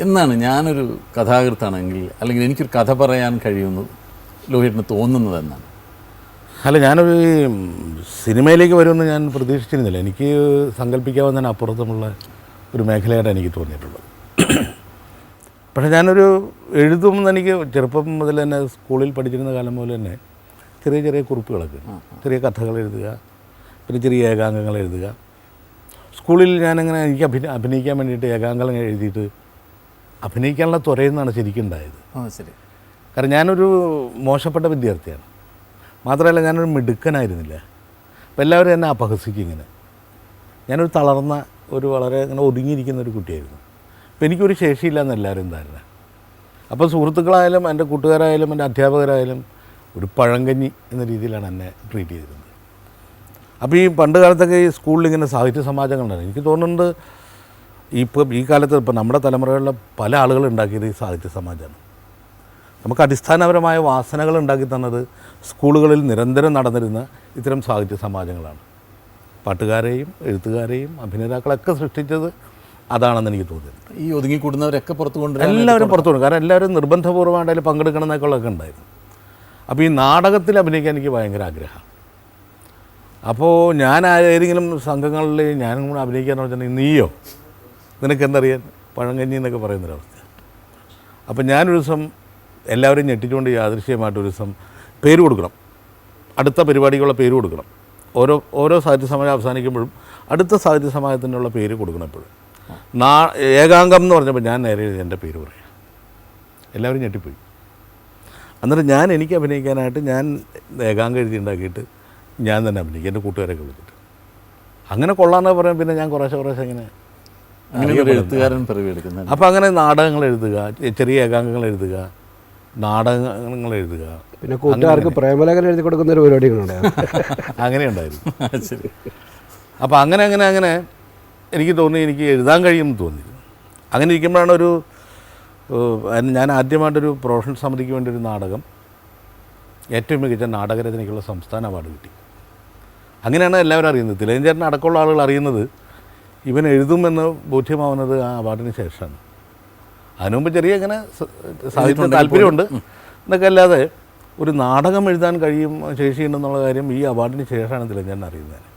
എന്നാണ് ഞാനൊരു കഥാകൃത്താണെങ്കിൽ അല്ലെങ്കിൽ എനിക്കൊരു കഥ പറയാൻ കഴിയുമെന്ന് ലോഹിറ്റിന് തോന്നുന്നത് എന്നാണ്? അല്ല, ഞാനൊരു സിനിമയിലേക്ക് വരുമെന്ന് ഞാൻ പ്രതീക്ഷിച്ചിരുന്നില്ല. എനിക്ക് സങ്കല്പിക്കാവുന്നതിന് അപ്പുറത്തുമുള്ള ഒരു മേഖലയായിട്ട് എനിക്ക് തോന്നിയിട്ടുള്ളത്. പക്ഷേ ഞാനൊരു എഴുതുമെന്ന് എനിക്ക് ചെറുപ്പം മുതൽ തന്നെ സ്കൂളിൽ പഠിച്ചിരുന്ന കാലം മുതൽ തന്നെ ചെറിയ ചെറിയ കുറിപ്പുകളൊക്കെ, ചെറിയ കഥകൾ എഴുതുക, പിന്നെ ചെറിയ ഏകാംഗങ്ങൾ എഴുതുക. സ്കൂളിൽ ഞാനങ്ങനെ എനിക്ക് അഭിനയിക്കാൻ വേണ്ടിയിട്ട് ഏകാംഗങ്ങൾ എഴുതിയിട്ട് അഭിനയിക്കാനുള്ള ത്വരയെന്നാണ് ശരിക്കും ഉണ്ടായത്. ശരി. കാരണം ഞാനൊരു മോശപ്പെട്ട വിദ്യാർത്ഥിയാണ്. മാത്രമല്ല ഞാനൊരു മിടുക്കനായിരുന്നില്ല. അപ്പോൾ എല്ലാവരും എന്നെ അപഹസിക്കും ഇങ്ങനെ. ഞാനൊരു തളർന്ന ഒരു വളരെ ഇങ്ങനെ ഒതുങ്ങിയിരിക്കുന്ന ഒരു കുട്ടിയായിരുന്നു. അപ്പോൾ എനിക്കൊരു ശേഷിയില്ല എന്ന് എല്ലാവരും ധാരണ. അപ്പോൾ സുഹൃത്തുക്കളായാലും എൻ്റെ കൂട്ടുകാരായാലും എൻ്റെ അധ്യാപകരായാലും ഒരു പഴങ്കഞ്ഞി എന്ന രീതിയിലാണ് എന്നെ ട്രീറ്റ് ചെയ്തിരുന്നത്. അപ്പോൾ ഈ പണ്ട് കാലത്തൊക്കെ ഈ സ്കൂളിൽ ഇങ്ങനെ സാഹിത്യ സമാജങ്ങളുണ്ടായിരുന്നു. എനിക്ക് തോന്നുന്നുണ്ട് ഈ കാലത്ത് ഇപ്പോൾ നമ്മുടെ തലമുറകളിലെ പല ആളുകൾ ഉണ്ടാക്കിയത് ഈ സാഹിത്യ സമാജമാണ്. നമുക്ക് അടിസ്ഥാനപരമായ വാസനകൾ ഉണ്ടാക്കി തന്നത് സ്കൂളുകളിൽ നിരന്തരം നടന്നിരുന്ന ഇത്തരം സാഹിത്യ സമാജങ്ങളാണ്. പാട്ടുകാരെയും എഴുത്തുകാരെയും അഭിനേതാക്കളൊക്കെ സൃഷ്ടിച്ചത് അതാണെന്ന് എനിക്ക് തോന്നുന്നത്. ഈ ഒതുങ്ങിക്കൂടുന്നവരൊക്കെ പുറത്തു കൊണ്ട് എല്ലാവരും പുറത്തു കൊണ്ടു. കാരണം എല്ലാവരും നിർബന്ധപൂർവ്വമായിട്ട് അതിൽ പങ്കെടുക്കണം എന്നൊക്കെ ഉണ്ടായിരുന്നു. അപ്പോൾ ഈ നാടകത്തിൽ അഭിനയിക്കാൻ എനിക്ക് ഭയങ്കര ആഗ്രഹമാണ്. അപ്പോൾ ഞാൻ ഏതെങ്കിലും സംഘങ്ങളിൽ ഞാനും കൂടെ അഭിനയിക്കാന്ന് വെച്ചിട്ടുണ്ടെങ്കിൽ നീയോ നിനക്കെന്തറിയാൻ പഴങ്കഞ്ഞി എന്നൊക്കെ പറയുന്നൊരവസ്ഥ. അപ്പോൾ ഞാനൊരു ദിവസം എല്ലാവരും ഞെട്ടിച്ചുകൊണ്ട് യാദൃശ്യമായിട്ടൊരു ദിവസം പേര് കൊടുക്കണം, അടുത്ത പരിപാടിക്കുള്ള പേര് കൊടുക്കണം. ഓരോ സാഹിത്യ സമാജം അവസാനിക്കുമ്പോഴും അടുത്ത സാഹിത്യ സമാജത്തിനുള്ള പേര് കൊടുക്കണം. എപ്പോഴും ഏകാംഗം എന്ന് പറഞ്ഞപ്പോൾ ഞാൻ നേരെ എൻ്റെ പേര് പറയാം. എല്ലാവരും ഞെട്ടിപ്പോയി. അന്നേരം എനിക്ക് അഭിനയിക്കാനായിട്ട് ഞാൻ ഏകാംഗം എഴുതി ഉണ്ടാക്കിയിട്ട് ഞാൻ തന്നെ അഭിനയിക്കും, എൻ്റെ കൂട്ടുകാരൊക്കെ വിളിച്ചിട്ട്. അങ്ങനെ കൊള്ളാമെന്ന് പറയാൻ പിന്നെ ഞാൻ കുറേശ്ശെ ഇങ്ങനെ എഴുത്തുകാരൻ പിറവിയെടുക്കുന്നത്. അപ്പോൾ അങ്ങനെ നാടകങ്ങൾ എഴുതുക, ചെറിയ ഏകാംഗങ്ങൾ എഴുതുക, നാടകങ്ങൾ എഴുതുക, പിന്നെ കൂട്ടുകാർക്ക് പ്രേമലേഖനം എഴുതി കൊടുക്കുന്ന ഒരു പരിപാടികളുണ്ട്. അങ്ങനെ ഉണ്ടായിരുന്നു. ശരി. അപ്പോൾ അങ്ങനെ എനിക്ക് തോന്നി എനിക്ക് എഴുതാൻ കഴിയുമെന്ന് തോന്നി. അങ്ങനെ ഇരിക്കുമ്പോഴാണ് ഞാൻ ആദ്യമായിട്ടൊരു പ്രൊഫഷണൽ സമിതിക്ക് വേണ്ടി ഒരു നാടകം ഏറ്റവും മികച്ച നാടകരചനയ്ക്കുള്ള സംസ്ഥാന അവാർഡ് കിട്ടി. അങ്ങനെയാണ് എല്ലാവരും അറിയുന്നത്. തിലകൻ അടക്കമുള്ള ആളുകൾ അറിയുന്നത് ഇവൻ എഴുതുമെന്ന് ബോധ്യമാവുന്നത് ആ അവാർഡിന് ശേഷമാണ്. അതിനുമുമ്പ് ചെറിയ ഇങ്ങനെ സാഹിത്യ താല്പര്യമുണ്ട് എന്നൊക്കെ അല്ലാതെ ഒരു നാടകം എഴുതാൻ ശേഷിയുണ്ടെന്നുള്ള കാര്യം ഈ അവാർഡിന് ശേഷമാണ് തിലകൻ അറിയുന്നത്.